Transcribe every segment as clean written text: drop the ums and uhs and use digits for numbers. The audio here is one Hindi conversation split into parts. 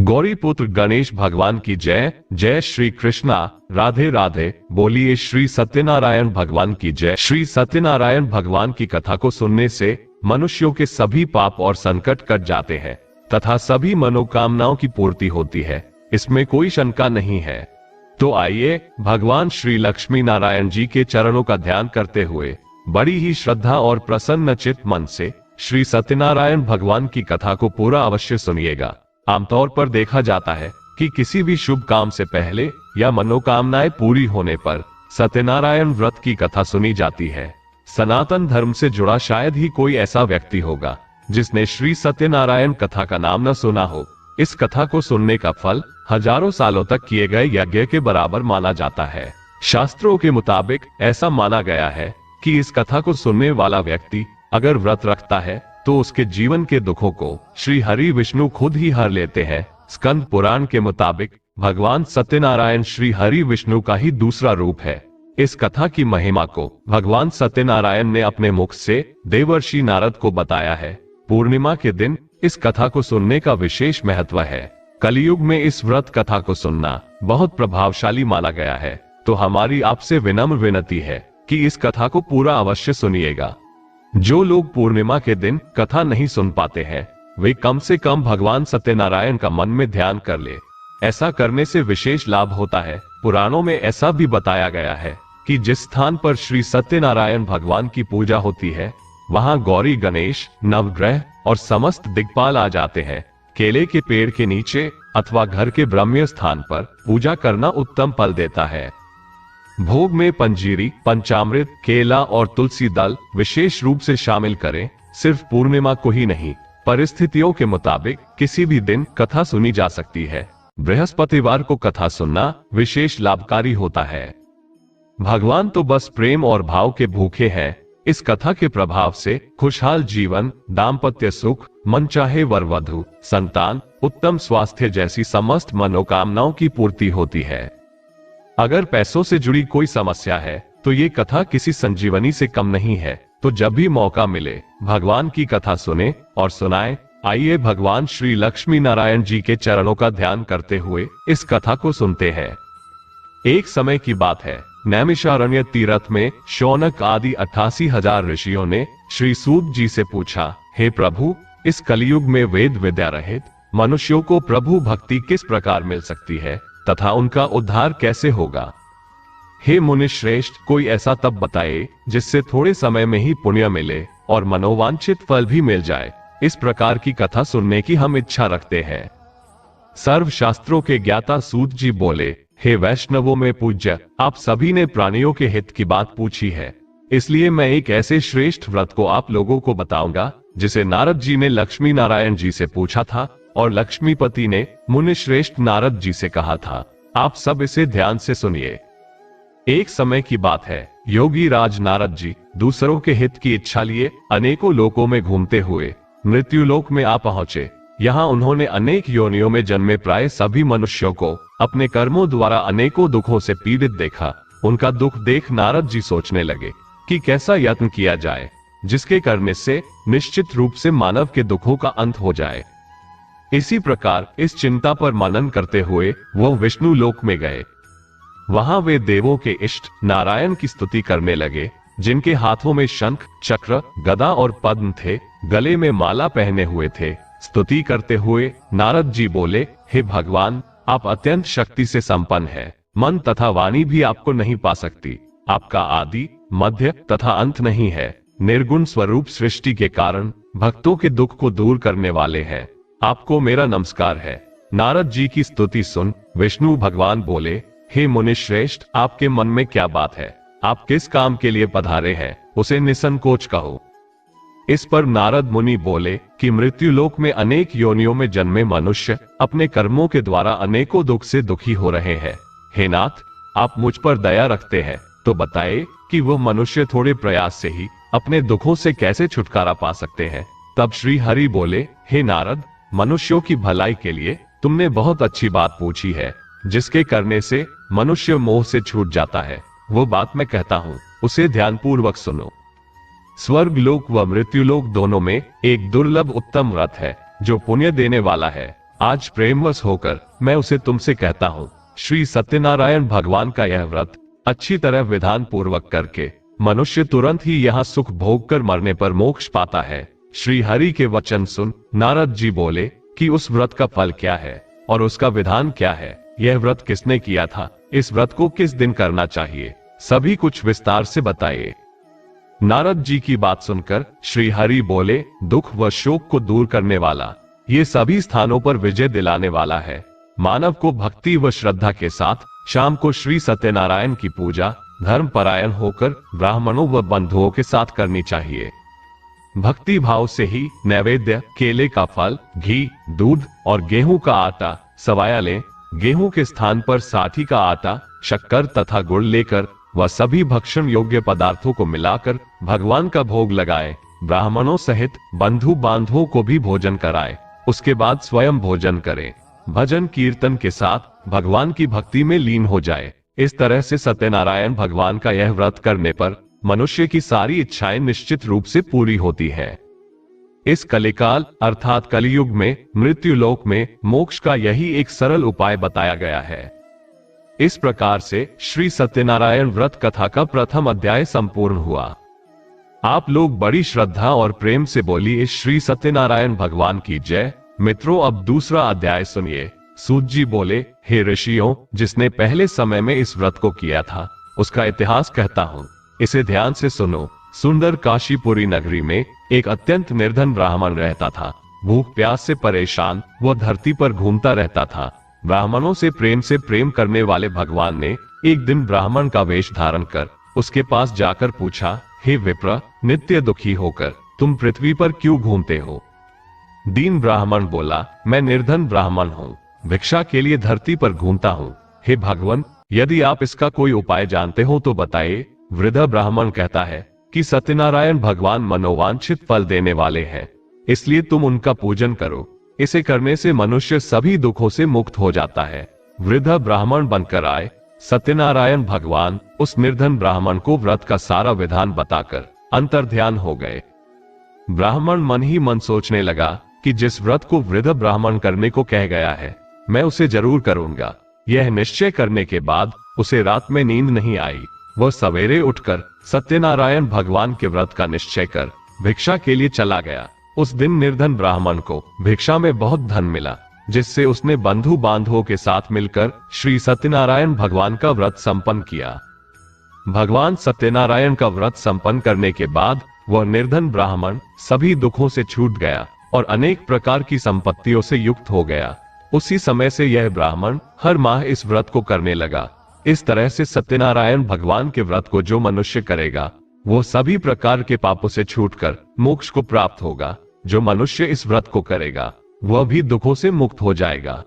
गौरी पुत्र गणेश भगवान की जय। जय श्री कृष्णा। राधे राधे। बोलिए श्री सत्यनारायण भगवान की जय। श्री सत्यनारायण भगवान की कथा को सुनने से मनुष्यों के सभी पाप और संकट कट जाते हैं तथा सभी मनोकामनाओं की पूर्ति होती है, इसमें कोई शंका नहीं है। तो आइए भगवान श्री लक्ष्मी नारायण जी के चरणों का ध्यान करते हुए बड़ी ही श्रद्धा और प्रसन्न चित्त मन से श्री सत्यनारायण भगवान की कथा को पूरा अवश्य सुनिएगा। आमतौर पर देखा जाता है कि किसी भी शुभ काम से पहले या मनोकामनाएं पूरी होने पर सत्यनारायण व्रत की कथा सुनी जाती है। सनातन धर्म से जुड़ा शायद ही कोई ऐसा व्यक्ति होगा जिसने श्री सत्यनारायण कथा का नाम न सुना हो। इस कथा को सुनने का फल हजारों सालों तक किए गए यज्ञ के बराबर माना जाता है। शास्त्रों के मुताबिक ऐसा माना गया है कि इस कथा को सुनने वाला व्यक्ति अगर व्रत रखता है तो उसके जीवन के दुखों को श्री हरि विष्णु खुद ही हर लेते हैं। स्कंद पुराण के मुताबिक भगवान सत्यनारायण श्री हरि विष्णु का ही दूसरा रूप है। इस कथा की महिमा को भगवान सत्यनारायण ने अपने मुख से देवर्षि नारद को बताया है। पूर्णिमा के दिन इस कथा को सुनने का विशेष महत्व है। कलयुग में इस व्रत कथा को सुनना बहुत प्रभावशाली माना गया है, तो हमारी आपसे विनम्र विनती है कि इस कथा को पूरा अवश्य सुनिएगा। जो लोग पूर्णिमा के दिन कथा नहीं सुन पाते हैं वे कम से कम भगवान सत्यनारायण का मन में ध्यान कर ले। ऐसा करने से विशेष लाभ होता है। पुराणों में ऐसा भी बताया गया है कि जिस स्थान पर श्री सत्यनारायण भगवान की पूजा होती है वहां गौरी, गणेश, नवग्रह और समस्त दिक्पाल आ जाते हैं। केले के पेड़ के नीचे अथवा घर के ब्रह्म्य स्थान पर पूजा करना उत्तम फल देता है। भोग में पंजीरी, पंचामृत, केला और तुलसी दल विशेष रूप से शामिल करें। सिर्फ पूर्णिमा को ही नहीं, परिस्थितियों के मुताबिक किसी भी दिन कथा सुनी जा सकती है। बृहस्पतिवार को कथा सुनना विशेष लाभकारी होता है। भगवान तो बस प्रेम और भाव के भूखे हैं। इस कथा के प्रभाव से खुशहाल जीवन, दाम्पत्य सुख, मनचाहे वर वधु, संतान, उत्तम स्वास्थ्य जैसी समस्त मनोकामनाओं की पूर्ति होती है। अगर पैसों से जुड़ी कोई समस्या है तो ये कथा किसी संजीवनी से कम नहीं है। तो जब भी मौका मिले भगवान की कथा सुने और सुनाएं। आइए भगवान श्री लक्ष्मी नारायण जी के चरणों का ध्यान करते हुए इस कथा को सुनते हैं। एक समय की बात है, नैमिषारण्य तीर्थ में शौनक आदि 88,000 ऋषियों ने श्री सूत जी से पूछा, हे प्रभु, इस कलयुग में वेद विद्या रहित मनुष्यों को प्रभु भक्ति किस प्रकार मिल सकती है तथा उनका उद्धार कैसे होगा? हे मुनि श्रेष्ठ, कोई ऐसा तप बताए जिससे थोड़े समय में ही पुण्य मिले और मनोवांछित फल भी मिल जाए। इस प्रकार की कथा सुनने की हम इच्छा रखते हैं। सर्व शास्त्रों के ज्ञाता सूत जी बोले, हे वैष्णवों में पूज्य, आप सभी ने प्राणियों के हित की बात पूछी है, इसलिए मैं एक ऐसे श्रेष्ठ व्रत को आप लोगों को बताऊंगा जिसे नारद जी ने लक्ष्मी नारायण जी से पूछा था और लक्ष्मीपति ने मुनि श्रेष्ठ नारद जी से कहा था। आप सब इसे ध्यान से सुनिए। एक समय की बात है, योगी राज नारद जी दूसरों के हित की इच्छा लिए अनेकों लोकों में घूमते हुए मृत्युलोक में आ पहुंचे। यहाँ उन्होंने अनेक योनियों में जन्मे प्राय सभी मनुष्यों को अपने कर्मों द्वारा अनेकों दुखों से पीड़ित देखा। उनका दुख देख नारद जी सोचने लगे कि कैसा यत्न किया जाए जिसके करने से निश्चित रूप से मानव के दुखों का अंत हो जाए। इसी प्रकार इस चिंता पर मनन करते हुए वो विष्णु लोक में गए। वहां वे देवों के इष्ट नारायण की स्तुति करने लगे, जिनके हाथों में शंख, चक्र, गदा और पद्म थे, गले में माला पहने हुए थे। स्तुति करते हुए नारद जी बोले, हे भगवान, आप अत्यंत शक्ति से संपन्न हैं। मन तथा वाणी भी आपको नहीं पा सकती। आपका आदि, मध्य तथा अंत नहीं है। निर्गुण स्वरूप सृष्टि के कारण भक्तों के दुख को दूर करने वाले हैं। आपको मेरा नमस्कार है। नारद जी की स्तुति सुन विष्णु भगवान बोले, हे मुनि श्रेष्ठ, आपके मन में क्या बात है? आप किस काम के लिए पधारे हैं, उसे निसंकोच कहो। इस पर नारद मुनि बोले कि मृत्युलोक में अनेक योनियों में जन्मे मनुष्य अपने कर्मों के द्वारा अनेकों दुख से दुखी हो रहे हैं। हे नाथ, आप मुझ पर दया रखते हैं तो बताए कि वह मनुष्य थोड़े प्रयास से ही अपने दुखों से कैसे छुटकारा पा सकते हैं। तब श्री हरि बोले, हे नारद, मनुष्यों की भलाई के लिए तुमने बहुत अच्छी बात पूछी है, जिसके करने से मनुष्य मोह से छूट जाता है। वो बात मैं कहता हूँ, उसे ध्यानपूर्वक सुनो। स्वर्ग लोक व मृत्युलोक दोनों में एक दुर्लभ उत्तम व्रत है जो पुण्य देने वाला है। आज प्रेमवश होकर मैं उसे तुमसे कहता हूँ, श्री सत्यनारायण भगवान का यह व्रत अच्छी तरह विधान पूर्वक करके मनुष्य तुरंत ही यहाँ सुख भोग कर मरने पर मोक्ष पाता है। श्री हरि के वचन सुन नारद जी बोले कि उस व्रत का फल क्या है और उसका विधान क्या है, यह व्रत किसने किया था, इस व्रत को किस दिन करना चाहिए, सभी कुछ विस्तार से बताइए। नारद जी की बात सुनकर श्री हरि बोले, दुख व शोक को दूर करने वाला, ये सभी स्थानों पर विजय दिलाने वाला है। मानव को भक्ति व श्रद्धा के साथ शाम को श्री सत्यनारायण की पूजा धर्म परायण होकर ब्राह्मणों व बंधुओं के साथ करनी चाहिए। भक्ति भाव से ही नैवेद्य, केले का फल, घी, दूध और गेहूं का आटा सवाया लें। गेहूं के स्थान पर साठी का आटा, शक्कर तथा गुड़ लेकर वह सभी भक्षण योग्य पदार्थों को मिलाकर भगवान का भोग लगाएं। ब्राह्मणों सहित बंधु बांधवों को भी भोजन कराएं। उसके बाद स्वयं भोजन करें। भजन कीर्तन के साथ भगवान की भक्ति में लीन हो जाए। इस तरह से सत्यनारायण भगवान का यह व्रत करने पर मनुष्य की सारी इच्छाएं निश्चित रूप से पूरी होती है। इस कलिकाल अर्थात कलियुग में मृत्यु लोक में मोक्ष का यही एक सरल उपाय बताया गया है। इस प्रकार से श्री सत्यनारायण व्रत कथा का प्रथम अध्याय संपूर्ण हुआ। आप लोग बड़ी श्रद्धा और प्रेम से बोलिए श्री सत्यनारायण भगवान की जय। मित्रों, अब दूसरा अध्याय सुनिए। सूत जी बोले, हे ऋषियों, जिसने पहले समय में इस व्रत को किया था उसका इतिहास कहता हूँ, इसे ध्यान से सुनो। सुंदर काशीपुरी नगरी में एक अत्यंत निर्धन ब्राह्मण रहता था। भूख प्यास से परेशान वह धरती पर घूमता रहता था। ब्राह्मणों से प्रेम करने वाले भगवान ने एक दिन ब्राह्मण का वेश धारण कर उसके पास जाकर पूछा, हे विप्र, नित्य दुखी होकर तुम पृथ्वी पर क्यों घूमते हो? दीन ब्राह्मण बोला, मैं निर्धन ब्राह्मण हूँ, भिक्षा के लिए धरती पर घूमता हूँ। हे भगवान, यदि आप इसका कोई उपाय जानते हो तो बताइए। वृद्ध ब्राह्मण कहता है कि सत्यनारायण भगवान मनोवांछित फल देने वाले हैं, इसलिए तुम उनका पूजन करो। इसे करने से मनुष्य सभी दुखों से मुक्त हो जाता है। वृद्ध ब्राह्मण बनकर आए। सत्यनारायण भगवान उस निर्धन ब्राह्मण को व्रत का सारा विधान बताकर अंतर्ध्यान हो गए। ब्राह्मण मन ही मन सोचने लगा कि जिस व्रत को वृद्ध ब्राह्मण करने को कह गया है, मैं उसे जरूर करूंगा। यह निश्चय करने के बाद उसे रात में नींद नहीं आई। वह सवेरे उठकर सत्यनारायण भगवान के व्रत का निश्चय कर भिक्षा के लिए चला गया। उस दिन निर्धन ब्राह्मण को भिक्षा में बहुत धन मिला, जिससे उसने बंधु बांधवों के साथ मिलकर श्री सत्यनारायण भगवान का व्रत संपन्न किया। भगवान सत्यनारायण का व्रत संपन्न करने के बाद वह निर्धन ब्राह्मण सभी दुखों से छूट गया और अनेक प्रकार की संपत्तियों से युक्त हो गया। उसी समय से यह ब्राह्मण हर माह इस व्रत को करने लगा। इस तरह से सत्यनारायण भगवान के व्रत को जो मनुष्य करेगा वो सभी प्रकार के पापों से छूटकर मोक्ष को प्राप्त होगा। जो मनुष्य इस व्रत को करेगा वह भी दुखों से मुक्त हो जाएगा।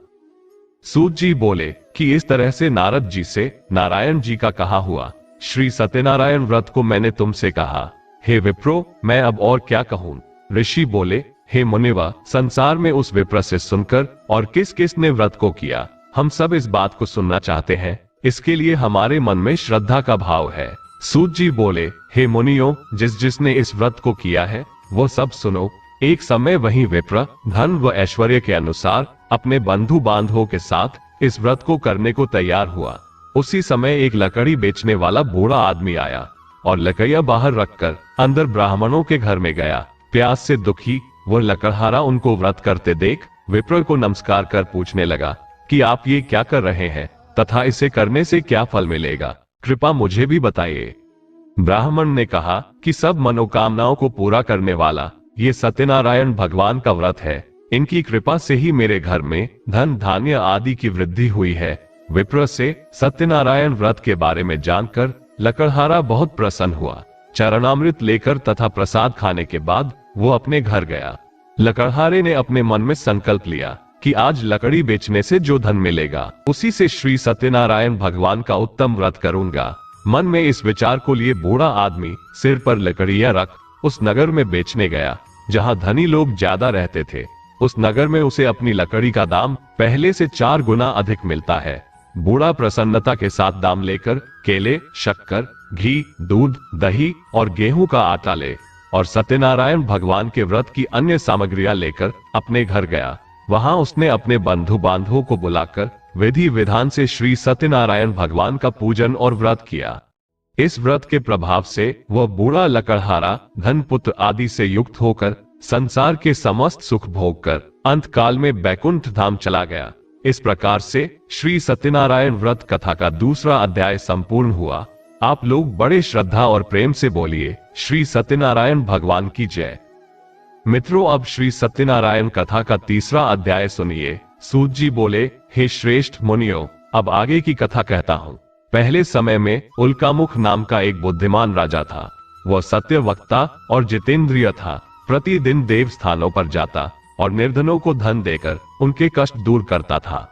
सूत जी बोले कि इस तरह से नारद जी से नारायण जी का कहा हुआ श्री सत्यनारायण व्रत को मैंने तुमसे कहा। हे विप्रो, मैं अब और क्या कहूँ? ऋषि बोले, हे मुनिवा, संसार में उस विप्र से सुनकर और किस किस ने व्रत को किया, हम सब इस बात को सुनना चाहते हैं। इसके लिए हमारे मन में श्रद्धा का भाव है। सूत जी बोले, हे मुनियों, जिसने इस व्रत को किया है वो सब सुनो। एक समय वही विप्र धन व ऐश्वर्य के अनुसार अपने बंधु बांधवों के साथ इस व्रत को करने को तैयार हुआ। उसी समय एक लकड़ी बेचने वाला बूढ़ा आदमी आया और लकड़ियां बाहर रखकर अंदर ब्राह्मणों के घर में गया। प्यास से दुखी वो लकड़हारा उनको व्रत करते देख विप्र को नमस्कार कर पूछने लगा कि आप ये क्या कर रहे हैं तथा इसे करने से क्या फल मिलेगा, कृपा मुझे भी बताइए। ब्राह्मण ने कहा कि सब मनोकामनाओं को पूरा करने वाला ये सत्यनारायण भगवान का व्रत है। इनकी कृपा से ही मेरे घर में धन धान्य आदि की वृद्धि हुई है। विप्र से सत्यनारायण व्रत के बारे में जानकर लकड़हारा बहुत प्रसन्न हुआ। चरणामृत लेकर तथा प्रसाद खाने के बाद वो अपने घर गया। लकड़हारे ने अपने मन में संकल्प लिया कि आज लकड़ी बेचने से जो धन मिलेगा उसी से श्री सत्यनारायण भगवान का उत्तम व्रत करूंगा। मन में इस विचार को लिए बूढ़ा आदमी सिर पर लकड़ियां रख उस नगर में बेचने गया जहां धनी लोग ज्यादा रहते थे। उस नगर में उसे अपनी लकड़ी का दाम पहले से 4 गुना अधिक मिलता है। बूढ़ा प्रसन्नता के साथ दाम लेकर केले, शक्कर, घी, दूध, दही और गेहूं का आटा ले और सत्यनारायण भगवान के व्रत की अन्य सामग्रियां लेकर अपने घर गया। वहां उसने अपने बंधु बांधवों को बुलाकर विधि विधान से श्री सत्यनारायण भगवान का पूजन और व्रत किया। इस व्रत के प्रभाव से वह बूढ़ा लकड़हारा धन पुत्र आदि से युक्त होकर संसार के समस्त सुख भोग कर अंत काल में बैकुंठ धाम चला गया। इस प्रकार से श्री सत्यनारायण व्रत कथा का दूसरा अध्याय संपूर्ण हुआ। आप लोग बड़े श्रद्धा और प्रेम से बोलिए श्री सत्यनारायण भगवान की जय। मित्रों, अब श्री सत्यनारायण कथा का तीसरा अध्याय सुनिए। सूत जी बोले, हे श्रेष्ठ मुनियों, अब आगे की कथा कहता हूँ। पहले समय में उल्कामुख नाम का एक बुद्धिमान राजा था। वह सत्य वक्ता और जितेंद्रिय था। प्रतिदिन देव स्थानों पर जाता और निर्धनों को धन देकर उनके कष्ट दूर करता था।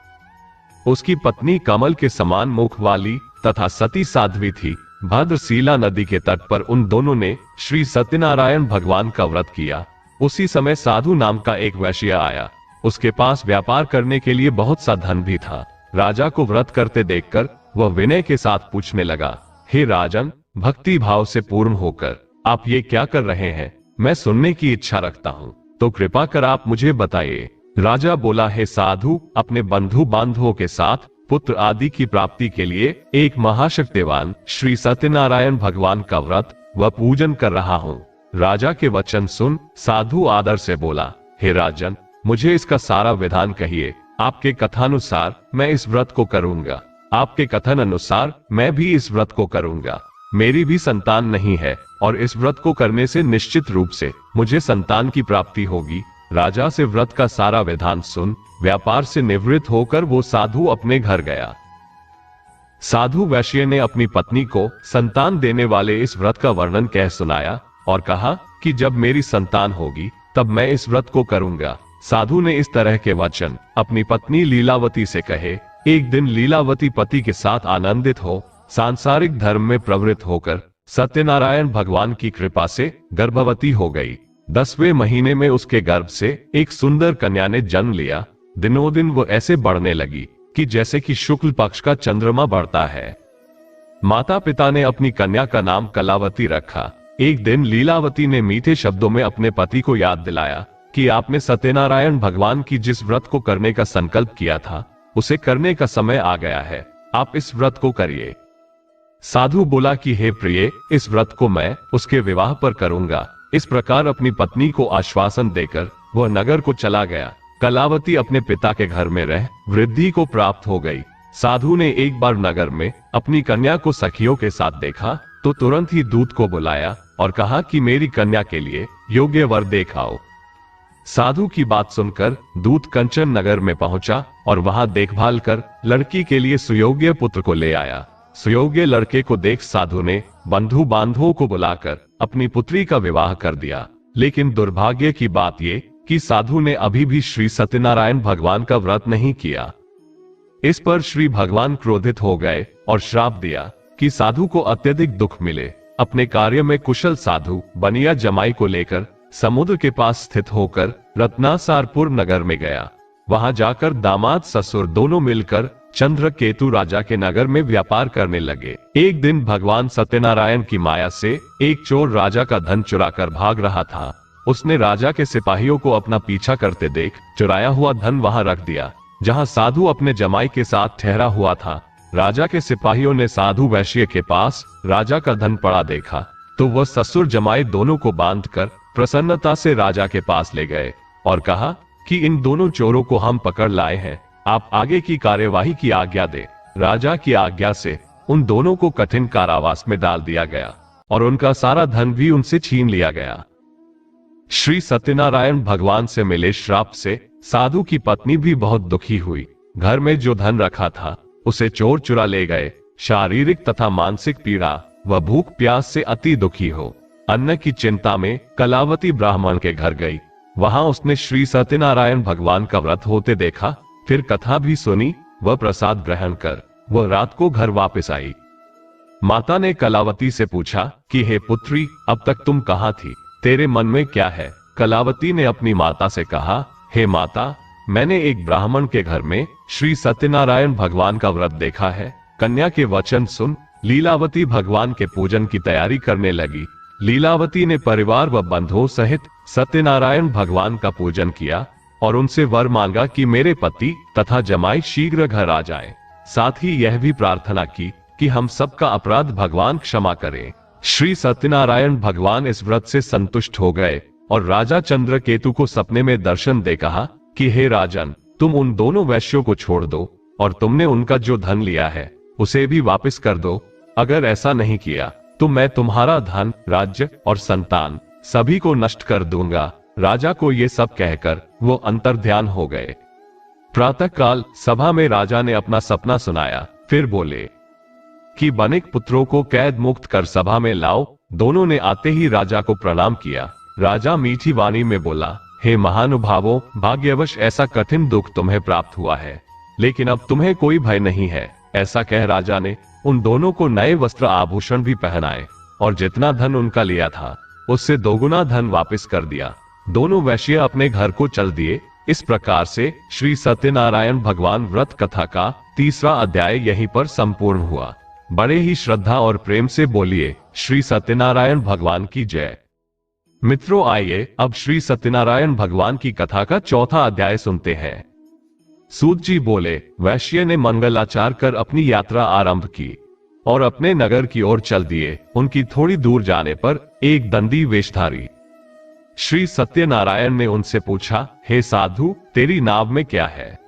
उसकी पत्नी कमल के समान मुख वाली तथा सती साध्वी थी। भद्रशीला नदी के तट पर उन दोनों ने श्री सत्यनारायण भगवान का व्रत किया। उसी समय साधु नाम का एक वैश्य आया। उसके पास व्यापार करने के लिए बहुत सा धन भी था। राजा को व्रत करते देखकर वह विनय के साथ पूछने लगा, हे राजन, भक्ति भाव से पूर्ण होकर आप ये क्या कर रहे हैं? मैं सुनने की इच्छा रखता हूँ, तो कृपा कर आप मुझे बताइए। राजा बोला, हे साधु, अपने बंधु बांधवों के साथ पुत्र आदि की प्राप्ति के लिए एक महाशक्तिवान श्री सत्यनारायण भगवान का व्रत व पूजन कर रहा हूँ। राजा के वचन सुन साधु आदर से बोला, हे राजन, मुझे इसका सारा विधान कहिए। आपके कथानुसार मैं इस व्रत को करूंगा। आपके कथन अनुसार मैं भी इस व्रत को करूंगा। मेरी भी संतान नहीं है और इस व्रत को करने से निश्चित रूप से मुझे संतान की प्राप्ति होगी। राजा से व्रत का सारा विधान सुन व्यापार से निवृत्त होकर वो साधु अपने घर गया। साधु वैश्य ने अपनी पत्नी को संतान देने वाले इस व्रत का वर्णन कह सुनाया और कहा कि जब मेरी संतान होगी तब मैं इस व्रत को करूंगा। साधु ने इस तरह के वचन अपनी पत्नी लीलावती से कहे। एक दिन लीलावती पति के साथ आनंदित हो सांसारिक धर्म में प्रवृत्त होकर सत्यनारायण भगवान की कृपा से गर्भवती हो गई। 10वें महीने में उसके गर्भ से एक सुंदर कन्या ने जन्म लिया। दिनों दिन वो ऐसे बढ़ने लगी कि जैसे कि शुक्ल पक्ष का चंद्रमा बढ़ता है। माता पिता ने अपनी कन्या का नाम कलावती रखा। एक दिन लीलावती ने मीठे शब्दों में अपने पति को याद दिलाया कि आपने सत्यनारायण भगवान की जिस व्रत को करने का संकल्प किया था उसे करने का समय आ गया है। आप इस व्रत को करिए। साधु बोला कि हे प्रिय, इस व्रत को मैं उसके विवाह पर करूंगा। इस प्रकार अपनी पत्नी को आश्वासन देकर वह नगर को चला गया। कलावती अपने पिता के घर में रह वृद्धि को प्राप्त हो गई। साधु ने एक बार नगर में अपनी कन्या को सखियों के साथ देखा तो तुरंत ही दूत को बुलाया और कहा कि मेरी कन्या के लिए योग्य वर देखाओ। साधु की बात सुनकर दूत कंचन नगर में पहुंचा और वहां देखभाल कर लड़की के लिए सुयोग्य पुत्र को ले आया। सुयोग्य लड़के को देख साधु ने बंधु बांधवों को बुलाकर अपनी पुत्री का विवाह कर दिया। लेकिन दुर्भाग्य की बात ये कि साधु ने अभी भी श्री सत्यनारायण भगवान का व्रत नहीं किया। इस पर श्री भगवान क्रोधित हो गए और श्राप दिया कि साधु को अत्यधिक दुख मिले। अपने कार्य में कुशल साधु बनिया जमाई को लेकर समुद्र के पास स्थित होकर रत्नासारपुर नगर में गया। वहां जाकर दामाद ससुर दोनों मिलकर चंद्रकेतु राजा के नगर में व्यापार करने लगे। एक दिन भगवान सत्यनारायण की माया से एक चोर राजा का धन चुराकर भाग रहा था। उसने राजा के सिपाहियों को अपना पीछा करते देख चुराया हुआ धन वहां रख दिया जहां साधु अपने जमाई के साथ ठहरा हुआ था। राजा के सिपाहियों ने साधु वैश्य के पास राजा का धन पड़ा देखा तो वह ससुर जमाई दोनों को बांधकर प्रसन्नता से राजा के पास ले गए और कहा कि इन दोनों चोरों को हम पकड़ लाए हैं, आप आगे की कार्यवाही की आज्ञा दे। राजा की आज्ञा से उन दोनों को कठिन कारावास में डाल दिया गया और उनका सारा धन भी उनसे छीन लिया गया। श्री सत्यनारायण भगवान से मिले श्राप से साधु की पत्नी भी बहुत दुखी हुई। घर में जो धन रखा था उसे चोर चुरा ले गए। शारीरिक तथा मानसिक पीड़ा व भूख प्यास से अति दुखी हो अन्न की चिंता में कलावती ब्राह्मण के घर गई। वहां उसने श्री सत्यनारायण भगवान का व्रत होते देखा, फिर कथा भी सुनी व प्रसाद ग्रहण कर वह रात को घर वापस आई। माता ने कलावती से पूछा कि हे पुत्री, अब तक तुम कहाँ थी? तेरे मन में क्या है? कलावती ने अपनी माता से कहा, हे माता, मैंने एक ब्राह्मण के घर में श्री सत्यनारायण भगवान का व्रत देखा है। कन्या के वचन सुन लीलावती भगवान के पूजन की तैयारी करने लगी। लीलावती ने परिवार व बंधुओं सहित सत्यनारायण भगवान का पूजन किया और उनसे वर मांगा कि मेरे पति तथा जमाई शीघ्र घर आ जाए। साथ ही यह भी प्रार्थना की कि हम सबका अपराध भगवान क्षमा करें। श्री सत्यनारायण भगवान इस व्रत से संतुष्ट हो गए और राजा चंद्रकेतु को सपने में दर्शन दे कहा कि हे राजन, तुम उन दोनों वैश्यों को छोड़ दो और तुमने उनका जो धन लिया है उसे भी वापस कर दो। अगर ऐसा नहीं किया तो मैं तुम्हारा धन, राज्य और संतान सभी को नष्ट कर दूंगा। राजा को ये सब कहकर वो अंतर्ध्यान हो गए। प्रातःकाल सभा में राजा ने अपना सपना सुनाया। फिर बोले कि बनिक पुत्रों को कैद मुक्त कर सभा में लाओ। दोनों ने आते ही राजा को प्रणाम किया। राजा मीठी वाणी में बोला, हे महानुभावों, भाग्यवश ऐसा कठिन दुख तुम्हें प्राप्त हुआ है, लेकिन अब तुम्हें कोई भय नहीं है। ऐसा कह राजा ने उन दोनों को नए वस्त्र आभूषण भी पहनाए और जितना धन उनका लिया था उससे दोगुना धन वापस कर दिया। दोनों वैश्य अपने घर को चल दिए। इस प्रकार से श्री सत्यनारायण भगवान व्रत कथा का 3रा अध्याय यहीं पर संपूर्ण हुआ। बड़े ही श्रद्धा और प्रेम से बोलिए श्री सत्यनारायण भगवान की जय। मित्रों, आइए अब श्री सत्यनारायण भगवान की कथा का 4था अध्याय सुनते हैं। सूत जी बोले, वैश्य ने मंगलाचार कर अपनी यात्रा आरंभ की और अपने नगर की ओर चल दिए। उनकी थोड़ी दूर जाने पर एक दंडी वेशधारी श्री सत्यनारायण ने उनसे पूछा, हे साधु, तेरी नाव में क्या है?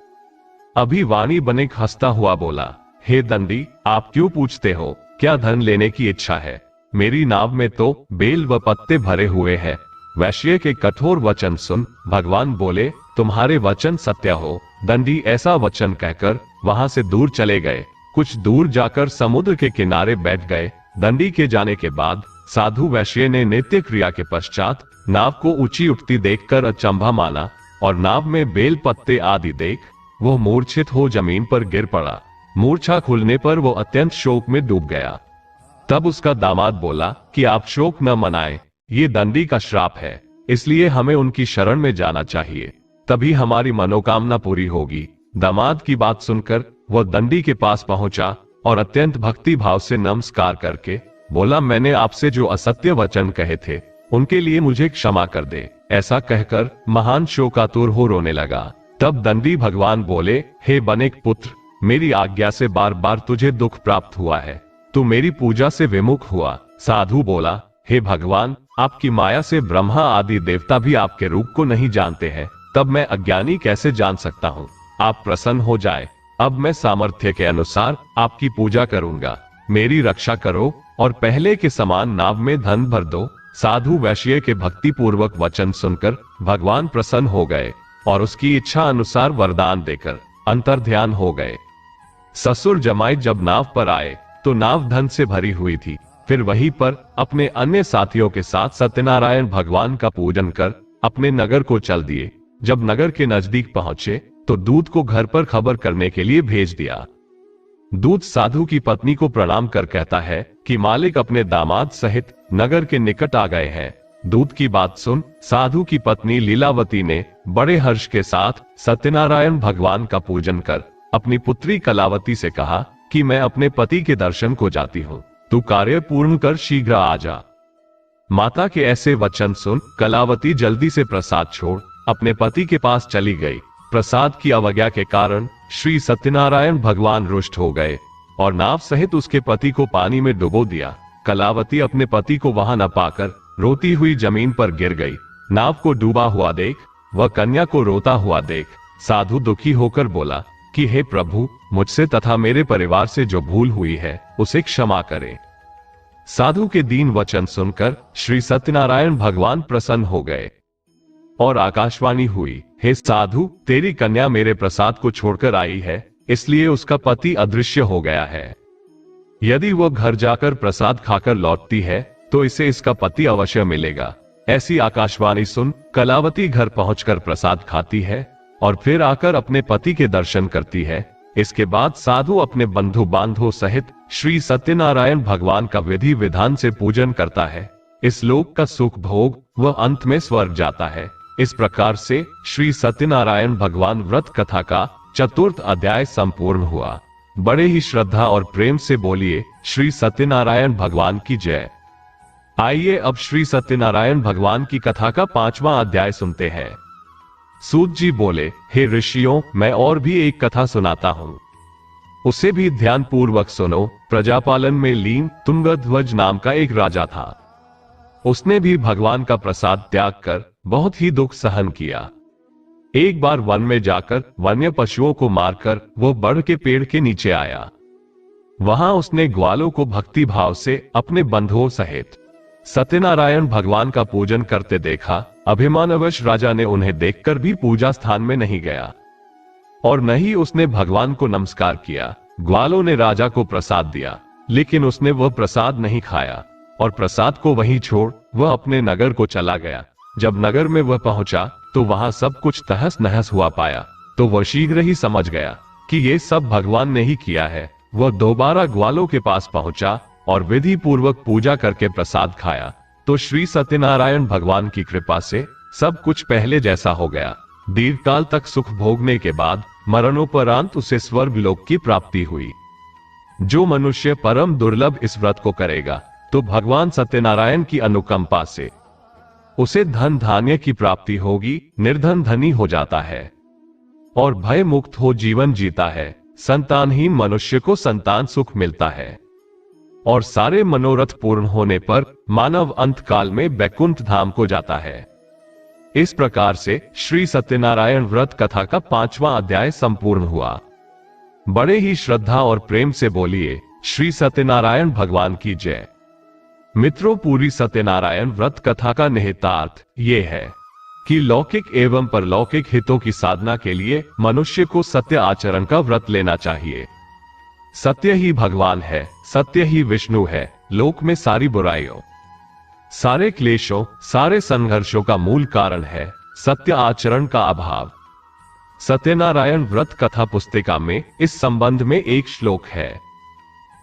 अभी वाणी बनिक हंसता हुआ बोला, हे दंडी, आप क्यों पूछते हो? क्या धन लेने की इच्छा है? मेरी नाव में तो बेल व पत्ते भरे हुए हैं। वैश्य के कठोर वचन सुन भगवान बोले, तुम्हारे वचन सत्य हो। दंडी ऐसा वचन कहकर वहां से दूर चले गए। कुछ दूर जाकर समुद्र के किनारे बैठ गए। दंडी के जाने के बाद साधु वैश्य ने नित्य क्रिया के पश्चात नाव को ऊंची उठती देखकर अचंभा माना और नाव में बेल पत्ते आदि देख वो मूर्छित हो जमीन पर गिर पड़ा। मूर्छा खुलने पर वो अत्यंत शोक में डूब गया। तब उसका दामाद बोला कि आप शोक न मनाएं, ये दंडी का श्राप है, इसलिए हमें उनकी शरण में जाना चाहिए, तभी हमारी मनोकामना पूरी होगी। दामाद की बात सुनकर वह दंडी के पास पहुंचा और अत्यंत भक्ति भाव से नमस्कार करके बोला, मैंने आपसे जो असत्य वचन कहे थे उनके लिए मुझे क्षमा कर दे। ऐसा कहकर महान शोकातुर हो रोने लगा। तब दंडी भगवान बोले, हे बनिक पुत्र, मेरी आज्ञा से बार बार तुझे दुख प्राप्त हुआ है, तू मेरी पूजा से विमुख हुआ। साधु बोला, हे भगवान, आपकी माया से ब्रह्मा आदि देवता भी आपके रूप को नहीं जानते हैं, तब मैं अज्ञानी कैसे जान सकता हूँ? आप प्रसन्न हो जाए, अब मैं सामर्थ्य के अनुसार आपकी पूजा करूंगा। मेरी रक्षा करो और पहले के समान नाव में धन भर दो। साधु वैश्य के भक्ति पूर्वक वचन सुनकर भगवान प्रसन्न हो गए और उसकी इच्छा अनुसार वरदान देकर अंतर्ध्यान हो गए। ससुर जमाई जब नाव पर आए तो नाव धन से भरी हुई थी। फिर वहीं पर अपने अन्य साथियों के साथ सत्यनारायण भगवान का पूजन कर अपने नगर को चल दिए। जब नगर के नजदीक पहुंचे तो दूत को घर पर खबर करने के लिए भेज दिया। दूत साधु की पत्नी को प्रणाम कर कहता है कि मालिक अपने दामाद सहित नगर के निकट आ गए हैं। दूत की बात सुन साधु की पत्नी लीलावती ने बड़े हर्ष के साथ सत्यनारायण भगवान का पूजन कर अपनी पुत्री कलावती से कहा कि मैं अपने पति के दर्शन को जाती हूँ, तू कार्य पूर्ण कर शीघ्र आ जा। माता के ऐसे वचन सुन कलावती जल्दी से प्रसाद छोड़ अपने पति के पास चली गई। प्रसाद की अवज्ञा के कारण श्री सत्यनारायण भगवान रुष्ट हो गए और नाव सहित उसके पति को पानी में डुबो दिया। कलावती अपने पति को वहां न पाकर रोती हुई जमीन पर गिर गई। नाव को डूबा हुआ देख वह कन्या को रोता हुआ देख साधु दुखी होकर बोला कि हे प्रभु, मुझसे तथा मेरे परिवार से जो भूल हुई है उसे क्षमा करें। साधु के दीन वचन सुनकर श्री सत्यनारायण भगवान प्रसन्न हो गए और आकाशवाणी हुई, हे साधु, तेरी कन्या मेरे प्रसाद को छोड़कर आई है, इसलिए उसका पति अदृश्य हो गया है। यदि वह घर जाकर प्रसाद खाकर लौटती है तो इसे इसका पति अवश्य मिलेगा। ऐसी आकाशवाणी सुन कलावती घर पहुंचकर प्रसाद खाती है और फिर आकर अपने पति के दर्शन करती है। इसके बाद साधु अपने बंधु बांधवों सहित श्री सत्यनारायण भगवान का विधि विधान से पूजन करता है। इस लोक का सुख भोग वह अंत में स्वर्ग जाता है। इस प्रकार से श्री सत्यनारायण भगवान व्रत कथा का 4th अध्याय संपूर्ण हुआ। बड़े ही श्रद्धा और प्रेम से बोलिए श्री सत्यनारायण भगवान की जय। आइए अब श्री सत्यनारायण भगवान की कथा का 5वां अध्याय सुनते हैं। सूत जी बोले, हे ऋषियों, मैं और भी एक कथा सुनाता हूँ, उसे भी ध्यान पूर्वक सुनो। प्रजापालन में लीन तुंगध्वज नाम का एक राजा था। उसने भी भगवान का प्रसाद त्याग कर बहुत ही दुख सहन किया। एक बार वन में जाकर वन्य पशुओं को मारकर वो बड़ के पेड़ के नीचे आया। वहां उसने ग्वालों को भक्ति भाव से अपने बंधुओं सहित सत्यनारायण भगवान का पूजन करते देखा। अभिमानवश राजा ने उन्हें देखकर भी पूजा स्थान में नहीं गया और न ही उसने भगवान को नमस्कार किया। ग्वालों ने राजा को प्रसाद दिया, लेकिन उसने वह प्रसाद नहीं खाया और प्रसाद को वहीं छोड़ वह अपने नगर को चला गया। जब नगर में वह पहुंचा तो वहां सब कुछ तहस नहस हुआ पाया, तो वह शीघ्र ही समझ गया कि ये सब भगवान ने ही किया है। वह दोबारा ग्वालों के पास पहुंचा और विधि पूर्वक पूजा करके प्रसाद खाया, तो श्री सत्यनारायण भगवान की कृपा से सब कुछ पहले जैसा हो गया। दीर्घकाल तक सुख भोगने के बाद मरणोपरांत उसे स्वर्ग लोक की प्राप्ति हुई। जो मनुष्य परम दुर्लभ इस व्रत को करेगा, तो भगवान सत्यनारायण की अनुकंपा से उसे धन धान्य की प्राप्ति होगी, निर्धन धनी हो जाता है और भय मुक्त हो जीवन जीता है। संतानहीन मनुष्य को संतान सुख मिलता है और सारे मनोरथ पूर्ण होने पर मानव अंत काल में बैकुंठ धाम को जाता है। इस प्रकार से श्री सत्यनारायण व्रत कथा का 5वां अध्याय संपूर्ण हुआ। बड़े ही श्रद्धा और प्रेम से बोलिए, श्री सत्यनारायण भगवान की जय। मित्रों, पूरी सत्यनारायण व्रत कथा का निहितार्थ ये है कि लौकिक एवं परलौकिक हितों की साधना के लिए मनुष्य को सत्य आचरण का व्रत लेना चाहिए। सत्य ही भगवान है, सत्य ही विष्णु है। लोक में सारी बुराइयों, सारे क्लेशों, सारे संघर्षों का मूल कारण है सत्य आचरण का अभाव। सत्यनारायण व्रत कथा पुस्तिका में इस संबंध में एक श्लोक है,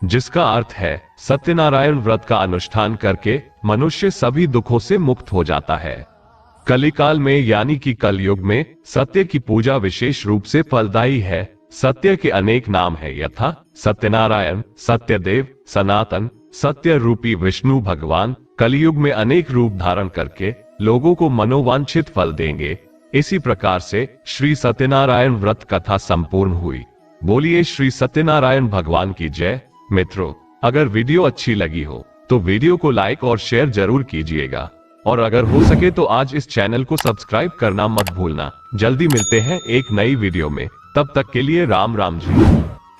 जिसका अर्थ है सत्यनारायण व्रत का अनुष्ठान करके मनुष्य सभी दुखों से मुक्त हो जाता है। कलिकाल में यानी कि कलयुग में सत्य की पूजा विशेष रूप से फलदायी है। सत्य के अनेक नाम है, यथा सत्यनारायण, सत्यदेव, सनातन, सत्य रूपी विष्णु भगवान कलयुग में अनेक रूप धारण करके लोगों को मनोवांछित फल देंगे। इसी प्रकार से श्री सत्यनारायण व्रत कथा संपूर्ण हुई। बोलिए श्री सत्यनारायण भगवान की जय। मित्रों, अगर वीडियो अच्छी लगी हो तो वीडियो को लाइक और शेयर जरूर कीजिएगा और अगर हो सके तो आज इस चैनल को सब्सक्राइब करना मत भूलना। जल्दी मिलते हैं एक नई वीडियो में, तब तक के लिए राम राम जी।